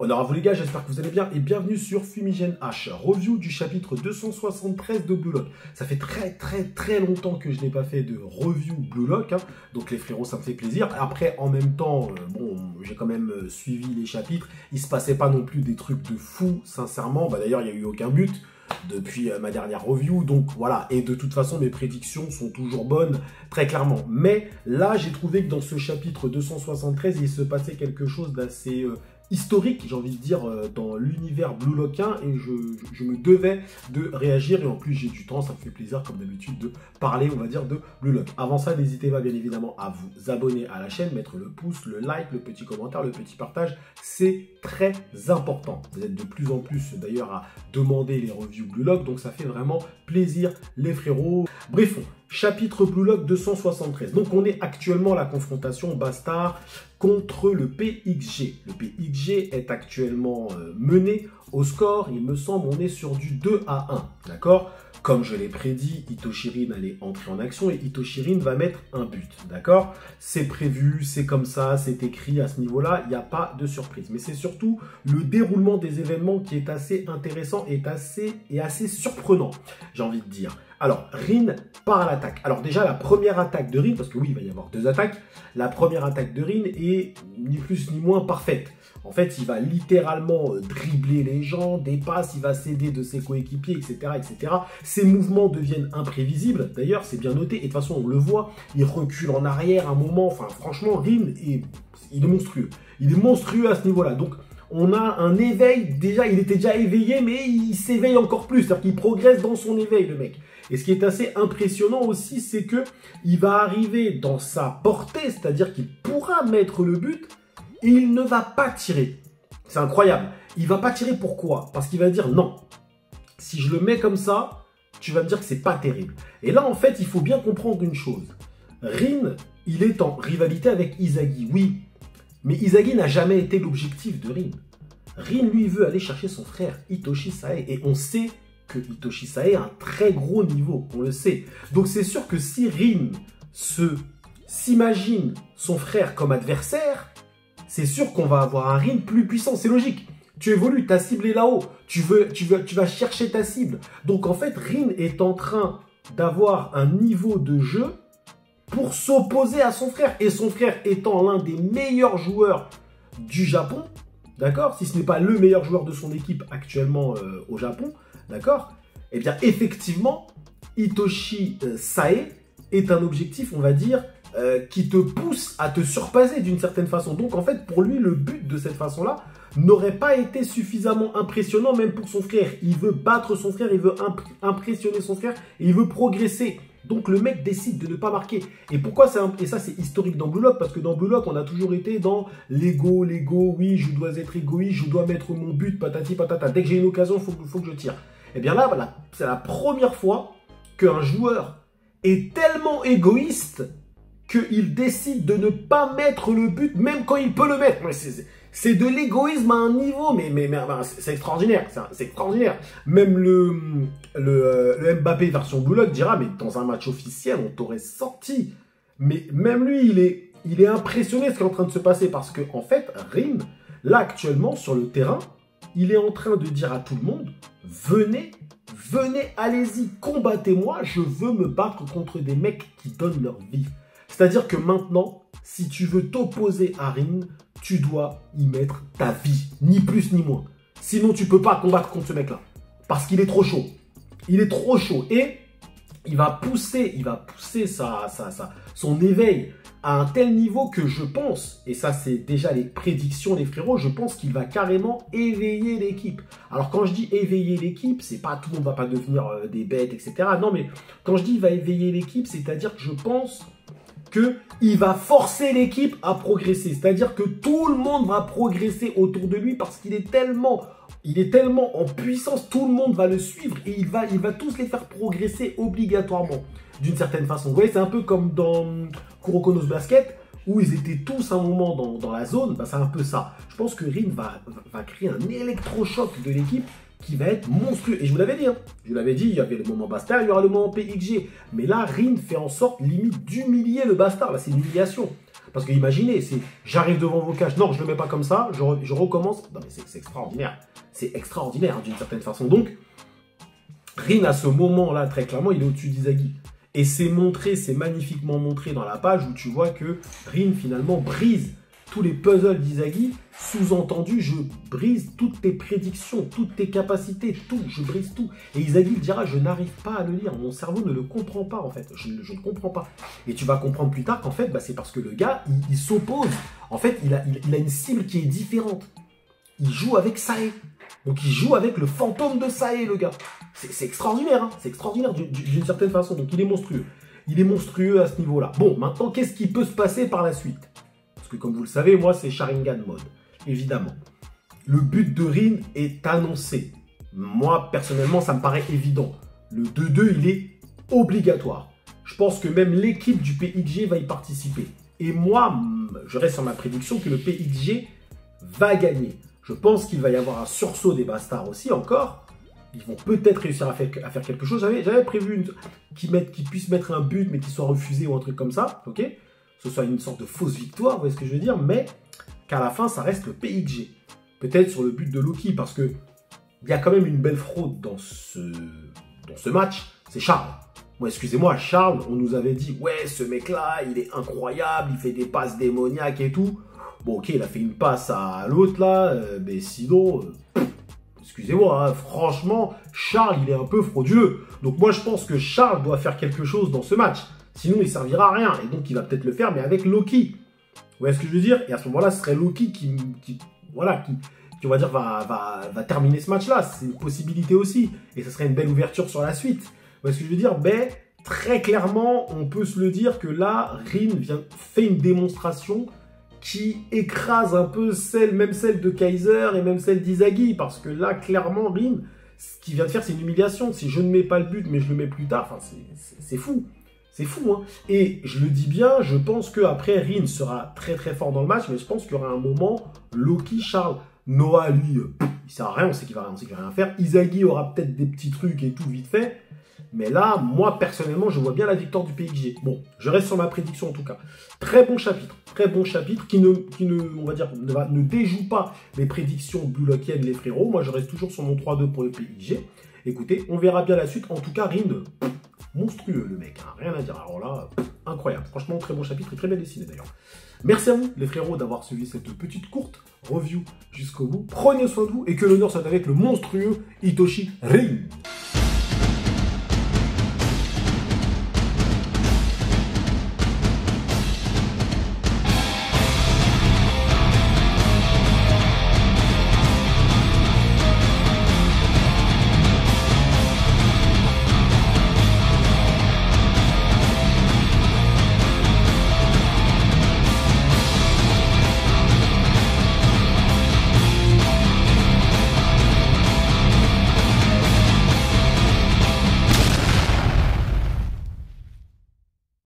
Honneur à vous les gars, j'espère que vous allez bien et bienvenue sur Fumigène H, review du chapitre 273 de Blue Lock. Ça fait très longtemps que je n'ai pas fait de review Blue Lock, hein. Donc les frérots ça me fait plaisir. Après en même temps, bon, j'ai quand même suivi les chapitres, il se passait pas non plus des trucs de fou sincèrement, d'ailleurs il n'y a eu aucun but depuis ma dernière review, donc voilà, et de toute façon mes prédictions sont toujours bonnes, très clairement, mais là j'ai trouvé que dans ce chapitre 273 il se passait quelque chose d'assez historique, j'ai envie de dire, dans l'univers Blue Lockien, et je me devais de réagir, et en plus j'ai du temps, ça me fait plaisir comme d'habitude de parler, on va dire, de Blue Lock. Avant ça, n'hésitez pas bien évidemment à vous abonner à la chaîne, mettre le pouce, le like, le petit commentaire, le petit partage, c'est très important. Vous êtes de plus en plus d'ailleurs à demander les reviews Blue Lock, donc ça fait vraiment plaisir les frérots. Bref, chapitre Blue Lock 273. Donc on est actuellement à la confrontation Bastard contre le PXG. Le PXG est actuellement mené au score, il me semble, on est sur du 2-1, d'accord? Comme je l'ai prédit, Itoshirin allait entrer en action et Itoshirin va mettre un but, d'accord? C'est prévu, c'est comme ça, c'est écrit à ce niveau-là, il n'y a pas de surprise. Mais c'est surtout le déroulement des événements qui est assez intéressant et assez surprenant, j'ai envie de dire. Alors, Rin part à l'attaque. Alors déjà, la première attaque de Rin, parce que oui, il va y avoir deux attaques, la première attaque de Rin est ni plus ni moins parfaite. En fait, il va littéralement dribbler les gens, des passes, il va s'aider de ses coéquipiers, etc., etc. Ses mouvements deviennent imprévisibles. D'ailleurs, c'est bien noté. Et de toute façon, on le voit, il recule en arrière un moment. Enfin, franchement, Rin, il est monstrueux. Il est monstrueux à ce niveau-là. Donc, on a un éveil. Déjà, il était déjà éveillé, mais il s'éveille encore plus. C'est-à-dire qu'il progresse dans son éveil, le mec. Et ce qui est assez impressionnant aussi, c'est que il va arriver dans sa portée, c'est-à-dire qu'il pourra mettre le but, et il ne va pas tirer. C'est incroyable. Il va pas tirer, pourquoi? Parce qu'il va dire non. Si je le mets comme ça, tu vas me dire que c'est pas terrible. Et là, en fait, il faut bien comprendre une chose. Rin, il est en rivalité avec Izagi, oui. Mais Izagi n'a jamais été l'objectif de Rin. Rin, lui, veut aller chercher son frère Hitoshi Sae. Et on sait que Hitoshi Sae a un très gros niveau. On le sait. Donc, c'est sûr que si Rin s'imagine son frère comme adversaire, c'est sûr qu'on va avoir un Rin plus puissant, c'est logique. Tu évolues, ta cible est là-haut, tu vas chercher ta cible. Donc en fait, Rin est en train d'avoir un niveau de jeu pour s'opposer à son frère. Et son frère étant l'un des meilleurs joueurs du Japon, d'accord? Si ce n'est pas le meilleur joueur de son équipe actuellement au Japon, d'accord? Eh bien effectivement, Hitoshi Sae est un objectif, on va dire, qui te pousse à te surpasser d'une certaine façon. Donc en fait, pour lui, le but de cette façon-là n'aurait pas été suffisamment impressionnant, même pour son frère. Il veut battre son frère, il veut impressionner son frère, et il veut progresser. Donc le mec décide de ne pas marquer. Et pourquoi et ça c'est historique dans Blue Lock, parce que dans Blue Lock, on a toujours été dans l'ego, oui, je dois être égoïste, je dois mettre mon but, patati patata. Dès que j'ai une occasion, il faut que je tire. Et bien là, voilà, c'est la première fois qu'un joueur est tellement égoïste qu'il décide de ne pas mettre le but, même quand il peut le mettre. C'est de l'égoïsme à un niveau, mais c'est extraordinaire, c'est extraordinaire. Même le Mbappé version Blue Lock dira, mais dans un match officiel, on t'aurait sorti. Mais même lui, il est impressionné de ce qui est en train de se passer, parce que en fait, Rin, là actuellement, sur le terrain, il est en train de dire à tout le monde, venez, allez-y, combattez-moi, je veux me battre contre des mecs qui donnent leur vie. C'est-à-dire que maintenant, si tu veux t'opposer à Rin, tu dois y mettre ta vie, ni plus ni moins. Sinon, tu ne peux pas combattre contre ce mec-là. Parce qu'il est trop chaud. Il est trop chaud. Et il va pousser son éveil à un tel niveau que je pense, et ça c'est déjà les prédictions les frérots, je pense qu'il va carrément éveiller l'équipe. Alors quand je dis éveiller l'équipe, c'est pas tout le monde va pas devenir des bêtes, etc. Non mais quand je dis il va éveiller l'équipe, c'est-à-dire que je pense qu'il va forcer l'équipe à progresser. C'est-à-dire que tout le monde va progresser autour de lui parce qu'il est tellement en puissance, tout le monde va le suivre et il va tous les faire progresser obligatoirement, d'une certaine façon. Vous voyez, c'est un peu comme dans Kuroko no Basket, où ils étaient tous à un moment dans la zone, c'est un peu ça. Je pense que Rin va créer un électrochoc de l'équipe qui va être monstrueux. Et je vous l'avais dit, je vous l'avais dit, il y avait le moment Bastard, il y aura le moment PXG. Mais là, Rin fait en sorte, limite, d'humilier le Bastard. Là, c'est une humiliation. Parce que imaginez, j'arrive devant vos cages, non, je le mets pas comme ça, je recommence. Non, mais c'est extraordinaire. C'est extraordinaire, hein, d'une certaine façon. Donc, Rin, à ce moment-là, très clairement, il est au-dessus d'Izagi. Et c'est montré, c'est magnifiquement montré dans la page où tu vois que Rin, finalement, brise tous les puzzles d'Izagi. Sous-entendu, je brise toutes tes prédictions, toutes tes capacités, tout, je brise tout. Et Izagi il dira, je n'arrive pas à le lire, mon cerveau ne le comprend pas, en fait. Je ne comprends pas. Et tu vas comprendre plus tard qu'en fait, bah, c'est parce que le gars, il s'oppose. En fait, il a une cible qui est différente. Il joue avec Sae. Donc il joue avec le fantôme de Sae, le gars. C'est extraordinaire, hein. C'est extraordinaire d'une certaine façon. Donc il est monstrueux. Il est monstrueux à ce niveau-là. Bon, maintenant, qu'est-ce qui peut se passer par la suite? Parce que comme vous le savez, moi, c'est Sharingan mode, évidemment. Le but de Rin est annoncé. Moi, personnellement, ça me paraît évident. Le 2-2, il est obligatoire. Je pense que même l'équipe du PXG va y participer. Et moi, je reste sur ma prédiction que le PXG va gagner. Je pense qu'il va y avoir un sursaut des Bastards aussi encore. Ils vont peut-être réussir à faire quelque chose. J'avais prévu qu'ils puissent mettre un but, mais qu'il soit refusé ou un truc comme ça. Ok, ce soit une sorte de fausse victoire, vous voyez ce que je veux dire, mais qu'à la fin, ça reste le PXG. Peut-être sur le but de Loki, parce que il y a quand même une belle fraude dans ce match. C'est Charles. Moi, excusez-moi, Charles, on nous avait dit, ouais, ce mec-là, il est incroyable, il fait des passes démoniaques et tout. Bon, ok, il a fait une passe à l'autre, là, mais sinon, excusez-moi, hein, franchement, Charles, il est un peu frauduleux. Donc moi, je pense que Charles doit faire quelque chose dans ce match. Sinon, il servira à rien. Et donc, il va peut-être le faire, mais avec Loki. Vous voyez ce que je veux dire? Et à ce moment-là, ce serait Loki qui on va dire, va terminer ce match-là. C'est une possibilité aussi. Et ce serait une belle ouverture sur la suite. Vous voyez ce que je veux dire? Ben, très clairement, on peut se le dire que là, Rin fait une démonstration qui écrase un peu même celle de Kaiser et même celle d'Izagi. Parce que là, clairement, Rin, ce qu'il vient de faire, c'est une humiliation. Si je ne mets pas le but, mais je le mets plus tard, enfin, c'est fou. C'est fou, hein. Et je le dis bien, je pense qu'après, Rin sera très très fort dans le match, mais je pense qu'il y aura un moment, Loki, Charles, Noah, lui, il sert à rien, on sait qu'il va rien faire. Izagi aura peut-être des petits trucs et tout vite fait. Mais là, moi, personnellement, je vois bien la victoire du PXG. Bon, je reste sur ma prédiction en tout cas. Très bon chapitre qui on va dire, ne déjoue pas les prédictions Blue Lockiennes, les frérots. Moi, je reste toujours sur mon 3-2 pour le PXG. Écoutez, on verra bien la suite. En tout cas, Rin, monstrueux le mec, hein, rien à dire. Alors là, incroyable. Franchement, très bon chapitre et très bien dessiné d'ailleurs. Merci à vous, les frérots, d'avoir suivi cette petite courte review jusqu'au bout. Prenez soin de vous et que l'honneur soit avec le monstrueux Hitoshi Rin.